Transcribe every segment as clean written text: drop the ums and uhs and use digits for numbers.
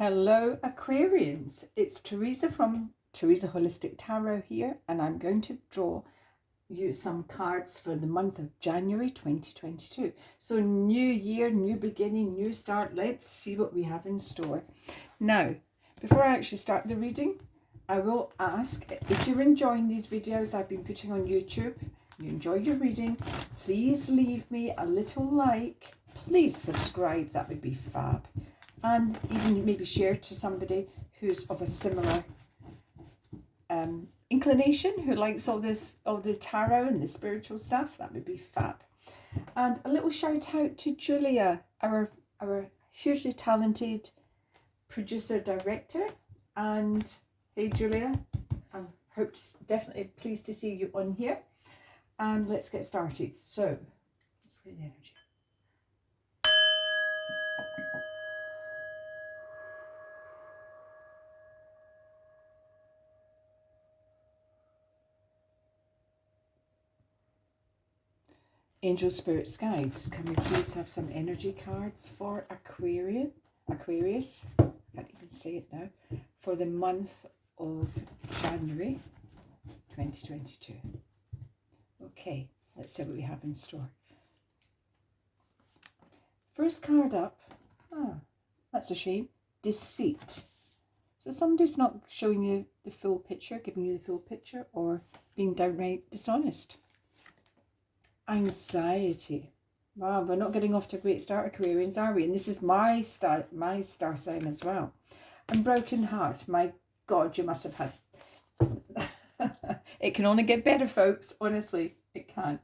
Hello Aquarians, it's Theresa from Theresa Holistic Tarot here, and I'm going to draw you some cards for the month of January 2022. So new year, new beginning, new start. Let's see what we have in store. Now, before I actually start the reading, I will ask, if you're enjoying these videos I've been putting on YouTube, you enjoy your reading, please leave me a little like, please subscribe, that would be fab. And even maybe share to somebody who's of a similar inclination, who likes all the tarot and the spiritual stuff. That would be fab. And a little shout out to Julia, our hugely talented producer director. And hey Julia, I'm definitely pleased to see you on here. And let's get started. So let's get the energy. Angel Spirits Guides, can we please have some energy cards for Aquarius, I can't even say it now, for the month of January 2022. Okay, let's see what we have in store. First card up, that's a shame, deceit. So somebody's not showing you the full picture, giving you the full picture, or being downright dishonest. Anxiety. Wow, we're not getting off to a great start, Aquarians, are we? And this is my star sign as well. And broken heart. My God, you must have had. It can only get better, folks. Honestly, it can.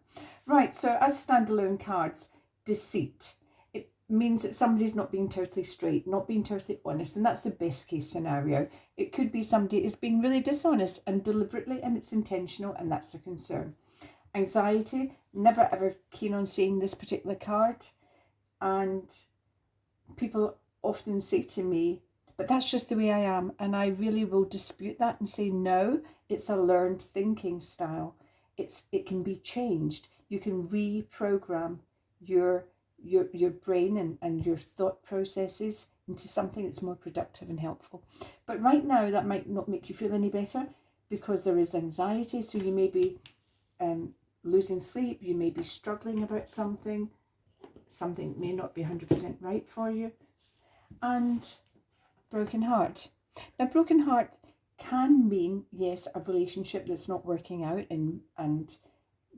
Right, so as standalone cards, deceit. It means that somebody's not being totally straight, not being totally honest, and that's the best case scenario. It could be somebody is being really dishonest and deliberately, and it's intentional, and that's a concern. Anxiety, never ever keen on seeing this particular card, and people often say to me, but that's just the way I am, and I really will dispute that and say no, it's a learned thinking style. It can be changed. You can reprogram your brain and your thought processes into something that's more productive and helpful. But right now that might not make you feel any better, because there is anxiety. So you may be losing sleep, you may be struggling about something may not be 100% right for you. And broken heart. Now broken heart can mean, yes, a relationship that's not working out and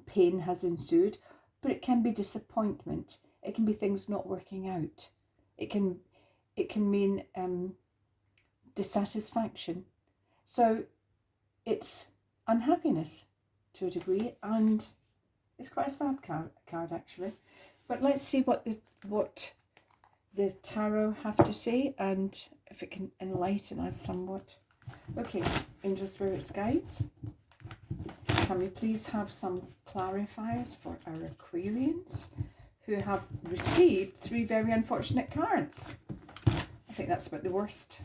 pain has ensued, but it can be disappointment, it can be things not working out, it can mean dissatisfaction. So it's unhappiness to a degree, and it's quite a sad card actually. But let's see what the tarot have to say, and if it can enlighten us somewhat. Okay, Angel Spirits Guides, can we please have some clarifiers for our Aquarians who have received 3 very unfortunate cards? I think that's about the worst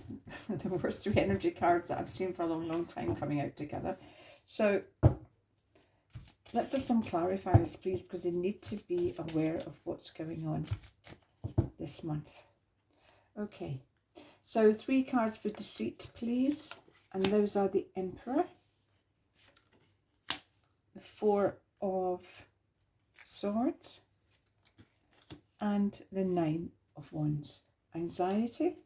the worst 3 energy cards that I've seen for a long time coming out together. So let's have some clarifiers, please, because they need to be aware of what's going on this month. Okay, so 3 cards for deceit, please. And those are the Emperor, the 4 of Swords, and the 9 of Wands. Anxiety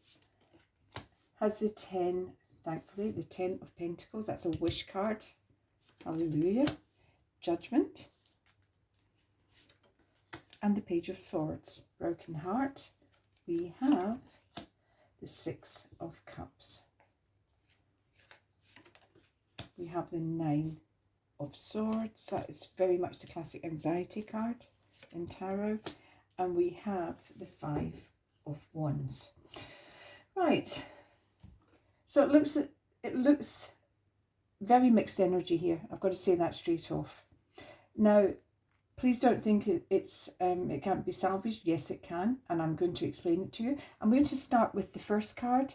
has the 10, thankfully, the 10 of Pentacles. That's a wish card. Hallelujah. Judgment, and the Page of Swords. Broken heart, we have the 6 of Cups. We have the 9 of Swords. That is very much the classic anxiety card in tarot. And we have the 5 of Wands. Right, so it looks very mixed energy here. I've got to say that straight off. Now, please don't think it can't be salvaged. Yes, it can, and I'm going to explain it to you. I'm going to start with the first card,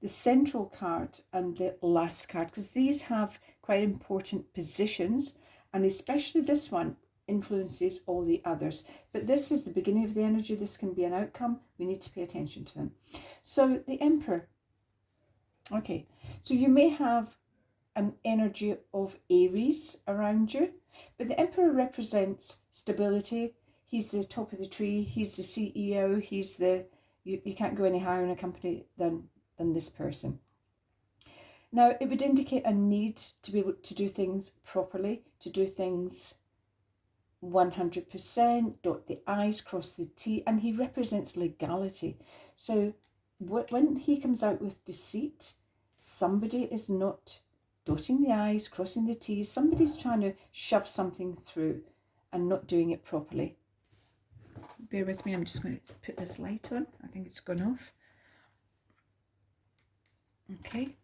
the central card, and the last card, because these have quite important positions, and especially this one influences all the others. But this is the beginning of the energy. This can be an outcome. We need to pay attention to them. So the Emperor, Okay, so you may have an energy of Aries around you, but the Emperor represents stability. He's the top of the tree. He's the CEO. He's the, you can't go any higher in a company than this person. Now, it would indicate a need to be able to do things properly, to do things 100%, dot the I's, cross the T, and he represents legality. So when he comes out with deceit, somebody is not dotting the I's, crossing the T's. Somebody's trying to shove something through and not doing it properly. Bear with me, I'm just going to put this light on. I think it's gone off. Okay.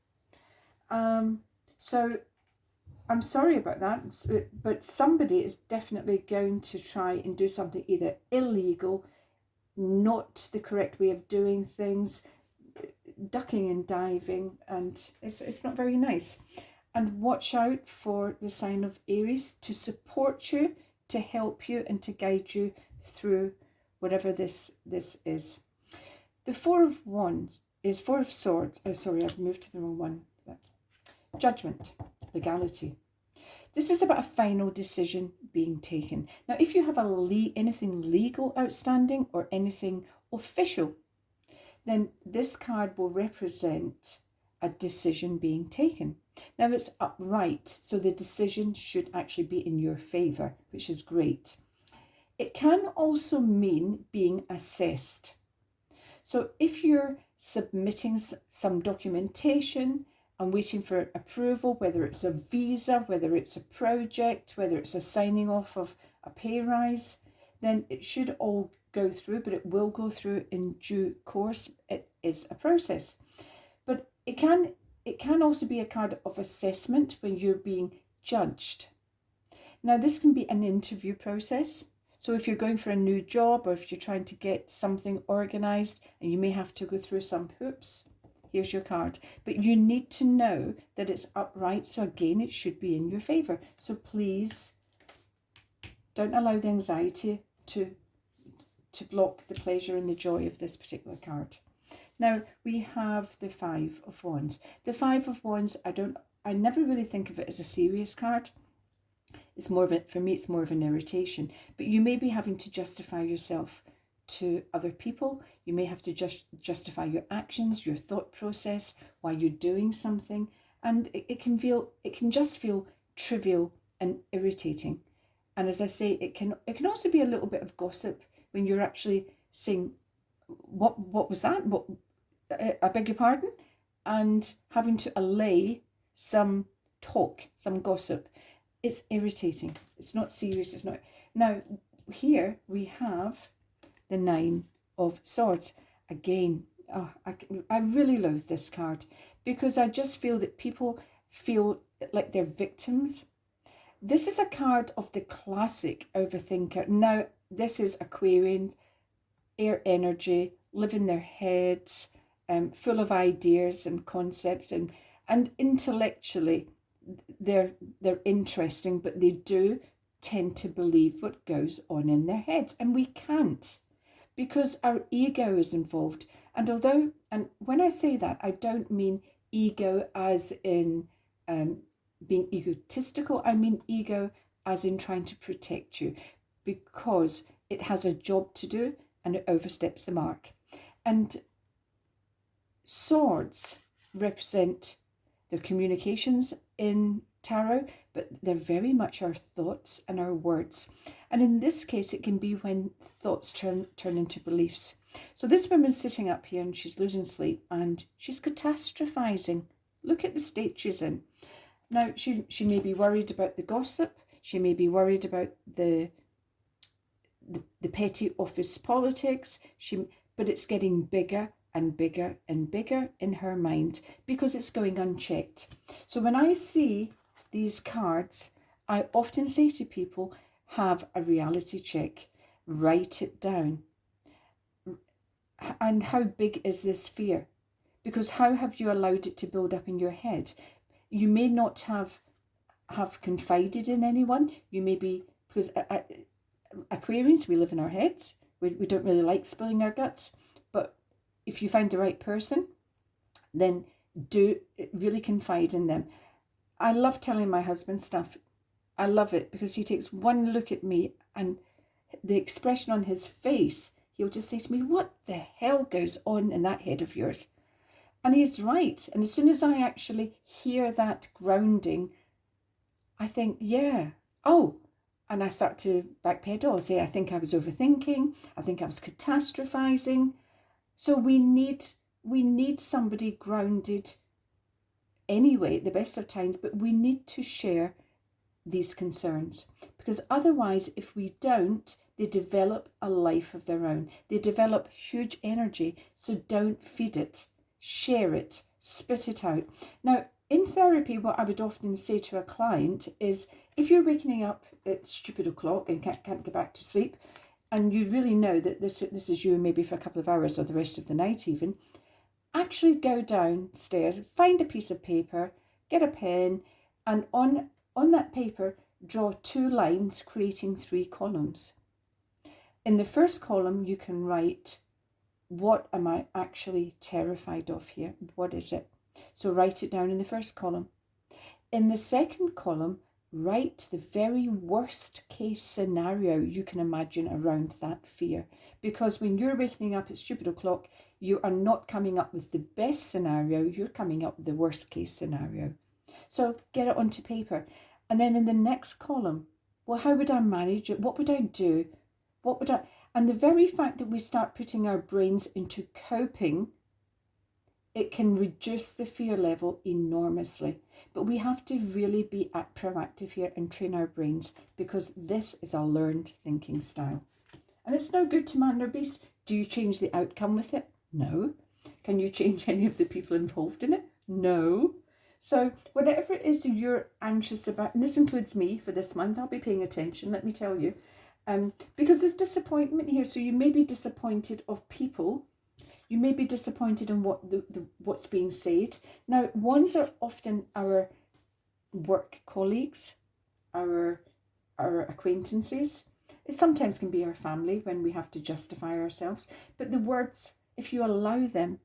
So I'm sorry about that, but somebody is definitely going to try and do something either illegal, not the correct way of doing things, ducking and diving, and it's not very nice. And watch out for the sign of Aries to support you, to help you, and to guide you through whatever this is. The Four of Wands is Four of Swords. Oh, sorry, I've moved to the wrong one. Judgment, legality. This is about a final decision being taken. Now, if you have anything legal outstanding or anything official, then this card will represent a decision being taken. Now, it's upright, so the decision should actually be in your favour, which is great. It can also mean being assessed. So if you're submitting some documentation and waiting for approval, whether it's a visa, whether it's a project, whether it's a signing off of a pay rise, then it should all go through, but it will go through in due course. It is a process. But it can also be a card of assessment when you're being judged. Now, this can be an interview process. So if you're going for a new job, or if you're trying to get something organised and you may have to go through some hoops, here's your card. But you need to know that it's upright. So again, it should be in your favour. So please don't allow the anxiety to block the pleasure and the joy of this particular card. Now, we have the Five of Wands. The Five of Wands, I never really think of it as a serious card. It's more of it, for me, it's more of an irritation. But you may be having to justify yourself to other people. You may have to justify your actions, your thought process, why you're doing something. And it can just feel trivial and irritating. And as I say, it can also be a little bit of gossip when you're actually saying, what was that? What, I beg your pardon? And having to allay some talk, some gossip. It's irritating. It's not serious. It's not. Now, here we have the Nine of Swords. Again, I really love this card because I just feel that people feel like they're victims. This is a card of the classic overthinker. Now, this is Aquarian, air energy, live in their heads, full of ideas and concepts, and intellectually they're interesting, but they do tend to believe what goes on in their heads, and we can't, because our ego is involved. And when I say that, I don't mean ego as in being egotistical. I mean ego as in trying to protect you, because it has a job to do and it oversteps the mark. And swords represent their communications in tarot, but they're very much our thoughts and our words. And in this case, it can be when thoughts turn into beliefs. So this woman's sitting up here and she's losing sleep and she's catastrophizing. Look at the state she's in. Now, she may be worried about the gossip. She may be worried about the petty office politics. But it's getting bigger and bigger and bigger in her mind because it's going unchecked. So when I see these cards, I often say to people, have a reality check, write it down. And how big is this fear? Because how have you allowed it to build up in your head? You may not have confided in anyone. You may be, because Aquarians, we live in our heads. We don't really like spilling our guts. But if you find the right person, then do really confide in them. I love telling my husband stuff. I love it because he takes one look at me and the expression on his face, he'll just say to me, what the hell goes on in that head of yours? And he's right. And as soon as I actually hear that grounding, I think, yeah, oh, and I start to backpedal. Say, I think I was overthinking. I think I was catastrophizing. So we need somebody grounded anyway at the best of times, but we need to share these concerns, because otherwise, if we don't, they develop a life of their own. They develop huge energy. So don't feed it, share it, spit it out. Now, in therapy, what I would often say to a client is, if you're waking up at stupid o'clock and can't get back to sleep, and you really know that this is you maybe for a couple of hours or the rest of the night even, actually go downstairs, find a piece of paper, get a pen, and on that paper, draw 2 lines creating 3 columns. In the first column, you can write, what am I actually terrified of here? What is it? So write it down in the first column. In the second column, write the very worst case scenario you can imagine around that fear. Because when you're waking up at stupid o'clock, you are not coming up with the best scenario, you're coming up with the worst case scenario. So get it onto paper. And then in the next column, well, how would I manage it? What would I do? And the very fact that we start putting our brains into coping, it can reduce the fear level enormously. But we have to really be proactive here and train our brains, because this is a learned thinking style. And it's no good to man or beast. Do you change the outcome with it? No. Can you change any of the people involved in it? No. So whatever it is you're anxious about, and this includes me for this month, I'll be paying attention, let me tell you, because there's disappointment here. So you may be disappointed of people. You may be disappointed in what's being said. Now, ones are often our work colleagues, our acquaintances. It sometimes can be our family when we have to justify ourselves. But the words, if you allow them,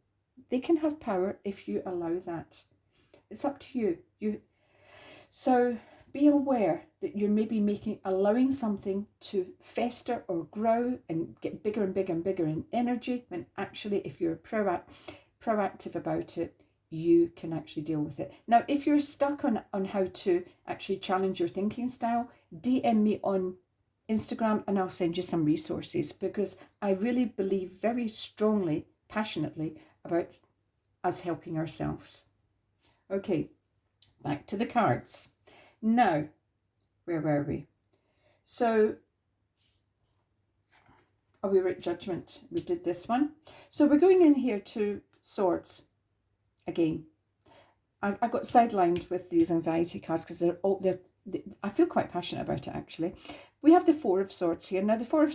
they can have power if you allow that. It's up to you. So be aware that you're maybe allowing something to fester or grow and get bigger and bigger and bigger in energy, when actually, if you're proactive about it, you can actually deal with it. Now, if you're stuck on how to actually challenge your thinking style, DM me on Instagram and I'll send you some resources, because I really believe very strongly, passionately about us helping ourselves. Okay, back to the cards. Now, where were we? So, we were at Judgment. We did this one. So we're going in here to Swords again. I got sidelined with these anxiety cards because I feel quite passionate about it, actually. We have the Four of Swords here. Now, the Four of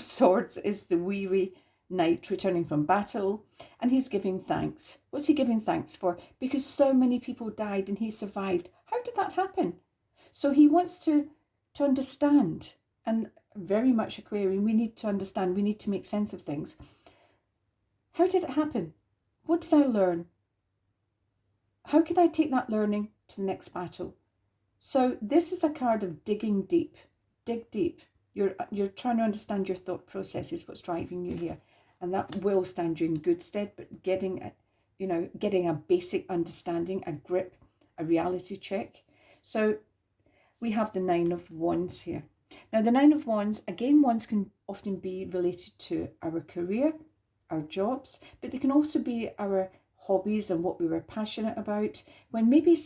Swords is the weary knight returning from battle, and he's giving thanks. What's he giving thanks for? Because so many people died and he survived. How did that happen? So he wants to understand, and very much Aquarian, we need to understand, we need to make sense of things. How did it happen? What did I learn? How can I take that learning to the next battle? So this is a card of digging deep. Dig deep. You're trying to understand your thought processes, what's driving you here. And that will stand you in good stead, but getting a basic understanding, a grip, a reality check. So we have the Nine of Wands here. Now, the Nine of Wands, again, wands can often be related to our career, our jobs, but they can also be our hobbies and what we were passionate about. When maybe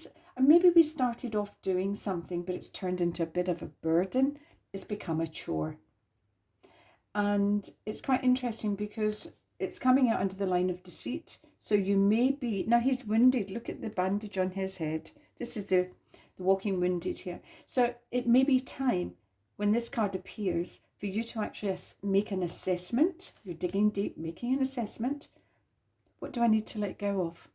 we started off doing something, but it's turned into a bit of a burden. It's become a chore. And it's quite interesting because it's coming out under the line of deceit. So you may be, now he's wounded. Look at the bandage on his head. This is the walking wounded here. So it may be time, when this card appears, for you to actually make an assessment. You're digging deep, making an assessment. What do I need to let go of?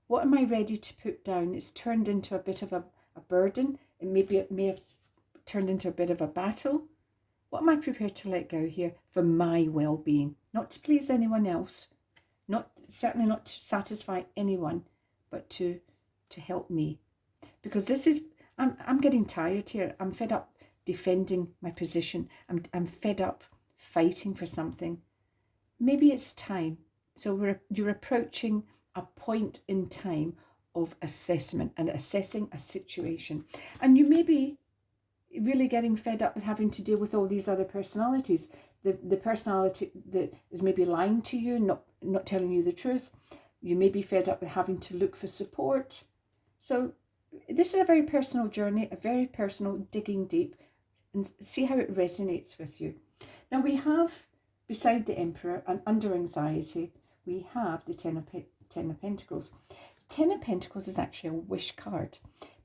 What am I ready to put down? It's turned into a bit of a burden, and maybe it may have turned into a bit of a battle. What am I prepared to let go here for my well-being? Not to please anyone else. Not certainly not to satisfy anyone, but to help me. Because this is, I'm getting tired here. I'm fed up defending my position. I'm fed up fighting for something. Maybe it's time. So you're approaching a point in time of assessment and assessing a situation. And you may be really getting fed up with having to deal with all these other personalities. The personality that is maybe lying to you, not telling you the truth. You may be fed up with having to look for support. So this is a very personal journey, a very personal digging deep, and see how it resonates with you. Now we have, beside the Emperor and under anxiety, we have the Ten of Pentacles. The Ten of Pentacles is actually a wish card.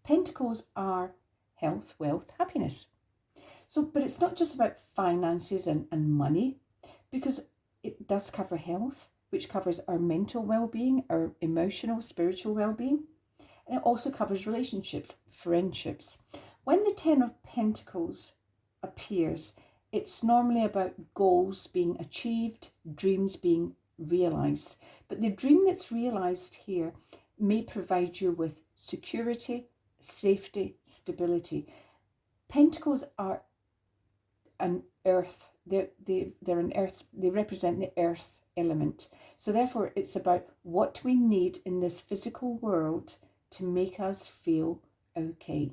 Pentacles are health, wealth, happiness. So, but it's not just about finances and money, because it does cover health, which covers our mental well-being, our emotional, spiritual well-being. And it also covers relationships, friendships. When the Ten of Pentacles appears, it's normally about goals being achieved, dreams being realized. But the dream that's realized here may provide you with security, safety, stability. Pentacles are an earth. They're an earth. They represent the earth element. So therefore, it's about what we need in this physical world to make us feel okay.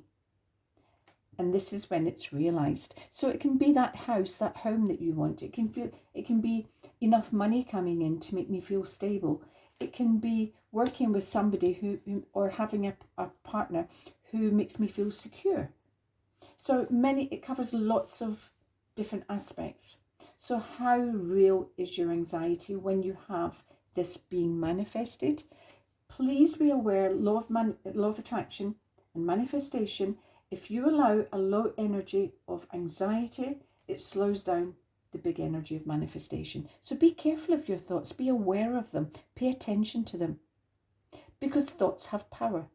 And this is when it's realized. So it can be that house, that home that you want. It can be enough money coming in to make me feel stable. It can be working with somebody who or having a partner who makes me feel secure. So it covers lots of different aspects. So how real is your anxiety when you have this being manifested? Please be aware, law of attraction and manifestation. If you allow a low energy of anxiety, it slows down the big energy of manifestation. So be careful of your thoughts. Be aware of them. Pay attention to them. Because thoughts have power.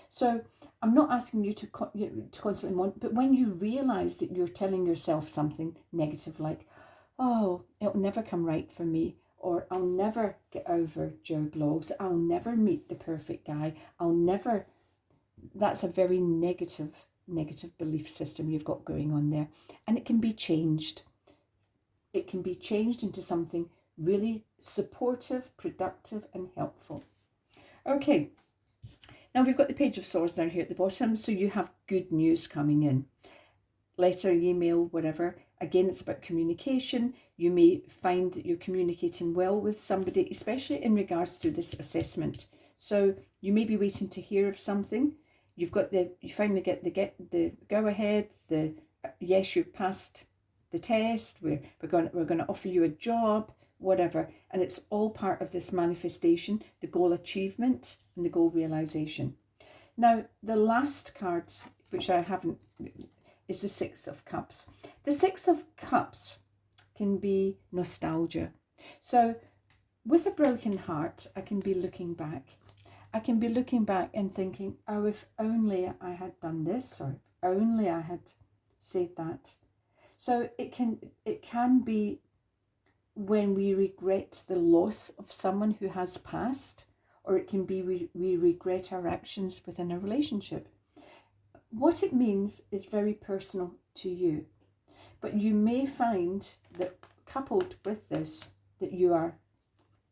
So I'm not asking you to constantly want, but when you realize that you're telling yourself something negative like, oh, it'll never come right for me, or I'll never get over Joe Blogs, I'll never meet the perfect guy, that's a very negative belief system you've got going on there. And it can be changed. It can be changed into something really supportive, productive, and helpful. Okay. Now we've got the Page of Swords down here at the bottom, so you have good news coming in. Letter, email, whatever. Again, it's about communication. You may find that you're communicating well with somebody, especially in regards to this assessment. So you may be waiting to hear of something. You finally get the go ahead, the yes, you've passed the test. We're going to offer you a job, whatever, and it's all part of this manifestation, the goal achievement and the goal realization. Now, the last card, which I haven't, is the Six of Cups. The Six of Cups can be nostalgia. So with a broken heart, I can be looking back. I can be looking back and thinking, oh, if only I had done this, or if only I had said that. So it can be when we regret the loss of someone who has passed, or it can be we regret our actions within a relationship. What it means is very personal to you, but you may find that coupled with this, that you are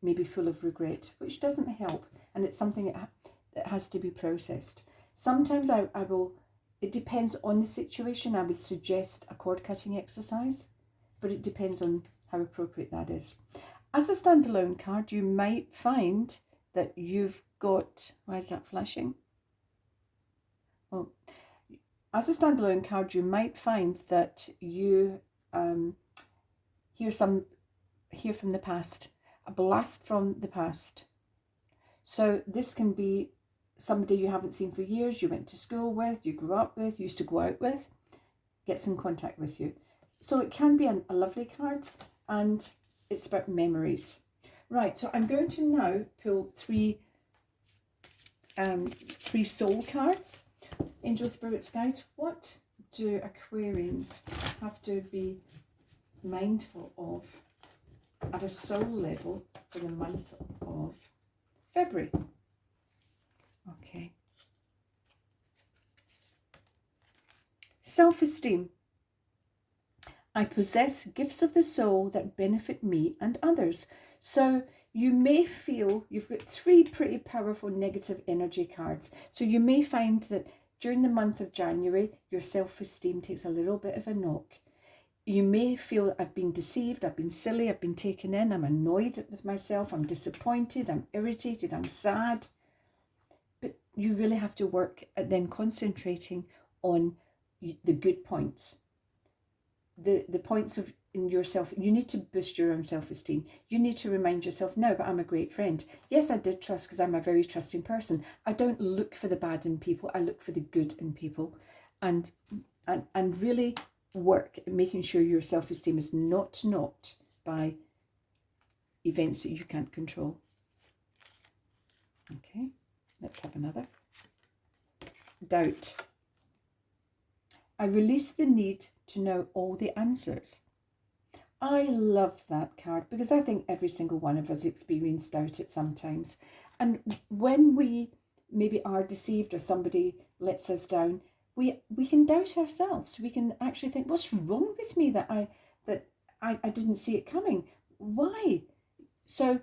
maybe full of regret, which doesn't help, and it's something that has to be processed. Sometimes it depends on the situation. I would suggest a cord cutting exercise, but it depends on how appropriate that is. As a standalone card, you might find that you've got, why is that flashing? Well, as a standalone card, you might find that you hear from the past, a blast from the past. So this can be somebody you haven't seen for years, you went to school with, you grew up with, used to go out with, gets in contact with you. So it can be a lovely card, and it's about memories. Right, so I'm going to now pull three soul cards. Angel, spirits, guides, what do Aquarians have to be mindful of at a soul level for the month of February. Okay. Self-esteem. I possess gifts of the soul that benefit me and others. So you may feel you've got 3 pretty powerful negative energy cards. So you may find that during the month of January, your self-esteem takes a little bit of a knock. You may feel I've been deceived, I've been silly, I've been taken in, I'm annoyed with myself, I'm disappointed, I'm irritated, I'm sad. But you really have to work at then concentrating on the good points. The points of in yourself. You need to boost your own self-esteem. You need to remind yourself, no, but I'm a great friend. Yes, I did trust because I'm a very trusting person. I don't look for the bad in people. I look for the good in people. And really work at making sure your self-esteem is not knocked by events that you can't control. Okay, let's have another. Doubt. I release the need to know all the answers. I love that card because I think every single one of us experienced doubt at some times. And when we maybe are deceived or somebody lets us down, we can doubt ourselves. We can actually think, what's wrong with me that I didn't see it coming? Why? So,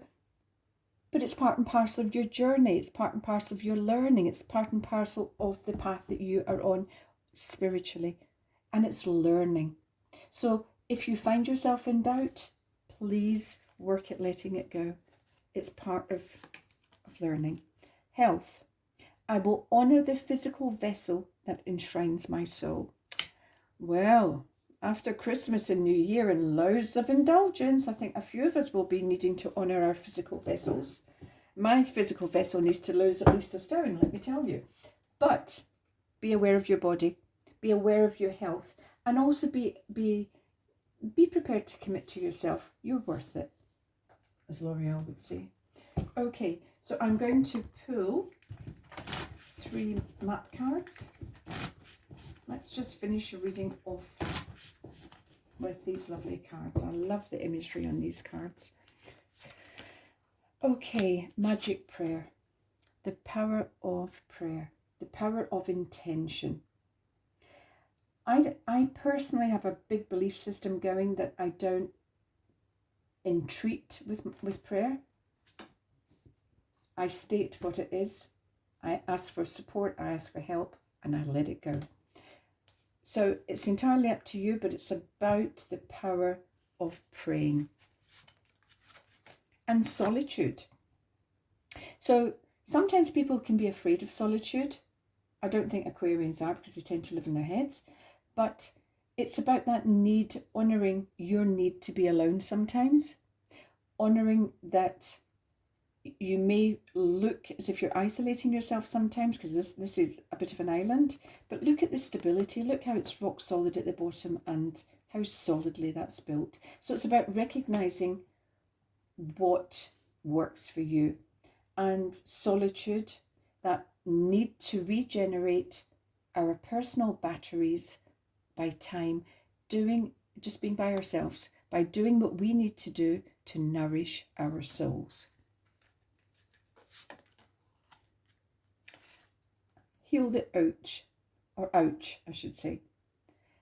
but it's part and parcel of your journey. It's part and parcel of your learning. It's part and parcel of the path that you are on spiritually, and it's learning. So if you find yourself in doubt, please work at letting it go. It's part of learning. Health. I will honor the physical vessel that enshrines my soul. Well, after Christmas and New Year and loads of indulgence, I think a few of us will be needing to honor our physical vessels. My physical vessel needs to lose at least a stone, let me tell you. But be aware of your body. Be aware of your health, and also be prepared to commit to yourself. You're worth it, as L'Oreal would say. Okay, so I'm going to pull 3 map cards. Let's just finish reading off with these lovely cards. I love the imagery on these cards. Okay, magic prayer. The power of prayer. The power of intention. I personally have a big belief system going that I don't entreat with prayer. I state what it is. I ask for support, I ask for help, and I let it go. So it's entirely up to you, but it's about the power of praying. And solitude. So sometimes people can be afraid of solitude. I don't think Aquarians are, because they tend to live in their heads. But it's about that need, honouring your need to be alone sometimes. Honouring that you may look as if you're isolating yourself sometimes, because this is a bit of an island. But look at the stability. Look how it's rock solid at the bottom and how solidly that's built. So it's about recognising what works for you. And solitude, that need to regenerate our personal batteries by time, just being by ourselves, by doing what we need to do to nourish our souls. Heal the ouch, I should say.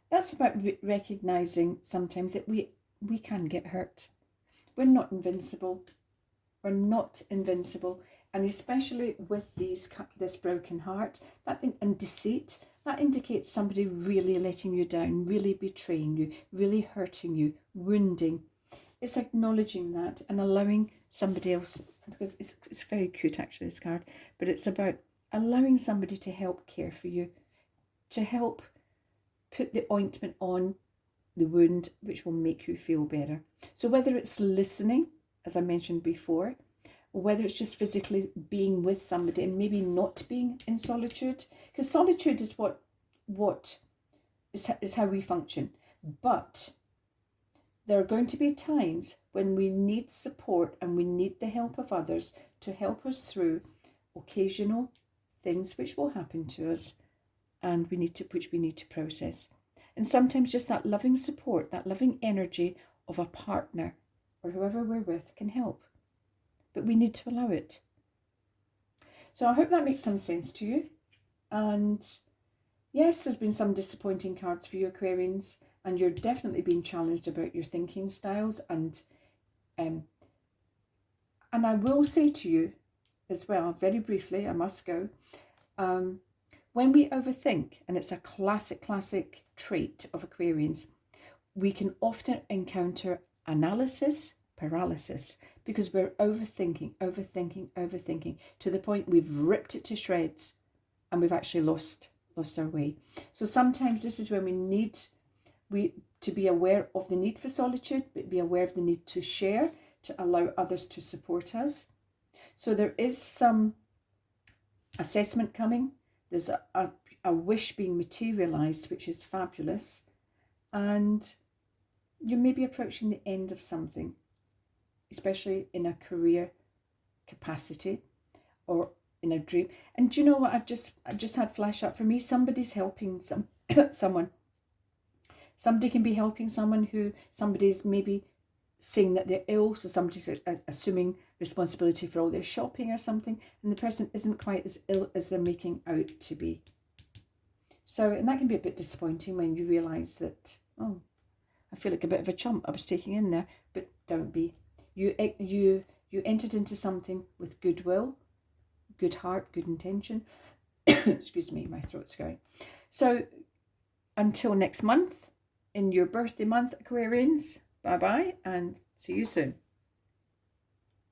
That's about recognising sometimes that we can get hurt. We're not invincible. We're not invincible. And especially with this broken heart and deceit, that indicates somebody really letting you down, really betraying you, really hurting you, wounding. It's acknowledging that and allowing somebody else, because it's very cute actually, this card, but it's about allowing somebody to help care for you, to help put the ointment on the wound, which will make you feel better. So whether it's listening, as I mentioned before, or whether it's just physically being with somebody and maybe not being in solitude, because solitude is what is how we function. But there are going to be times when we need support and we need the help of others to help us through occasional things which will happen to us and which we need to process. And sometimes just that loving support, that loving energy of a partner or whoever we're with can help. But we need to allow it. So I hope that makes some sense to you. And yes, there's been some disappointing cards for you, Aquarians, and you're definitely being challenged about your thinking styles. And I will say to you as well, very briefly, I must go, when we overthink, and it's a classic trait of Aquarians, we can often encounter analysis paralysis because we're overthinking to the point we've ripped it to shreds and we've actually lost our way. So sometimes this is when we need to be aware of the need for solitude, but be aware of the need to share, to allow others to support us. So there is some assessment coming. There's a wish being materialized, which is fabulous. And you may be approaching the end of something, especially in a career capacity or in a dream. And do you know what I've just had flash up for me? Somebody's helping someone. Somebody can be helping someone who somebody's maybe saying that they're ill, so somebody's assuming responsibility for all their shopping or something, and the person isn't quite as ill as they're making out to be. So, and that can be a bit disappointing when you realise that, oh, I feel like a bit of a chump I was taking in there, but don't be. You entered into something with goodwill, good heart, good intention. Excuse me, my throat's going. So until next month, in your birthday month, Aquarians, bye-bye and see you soon.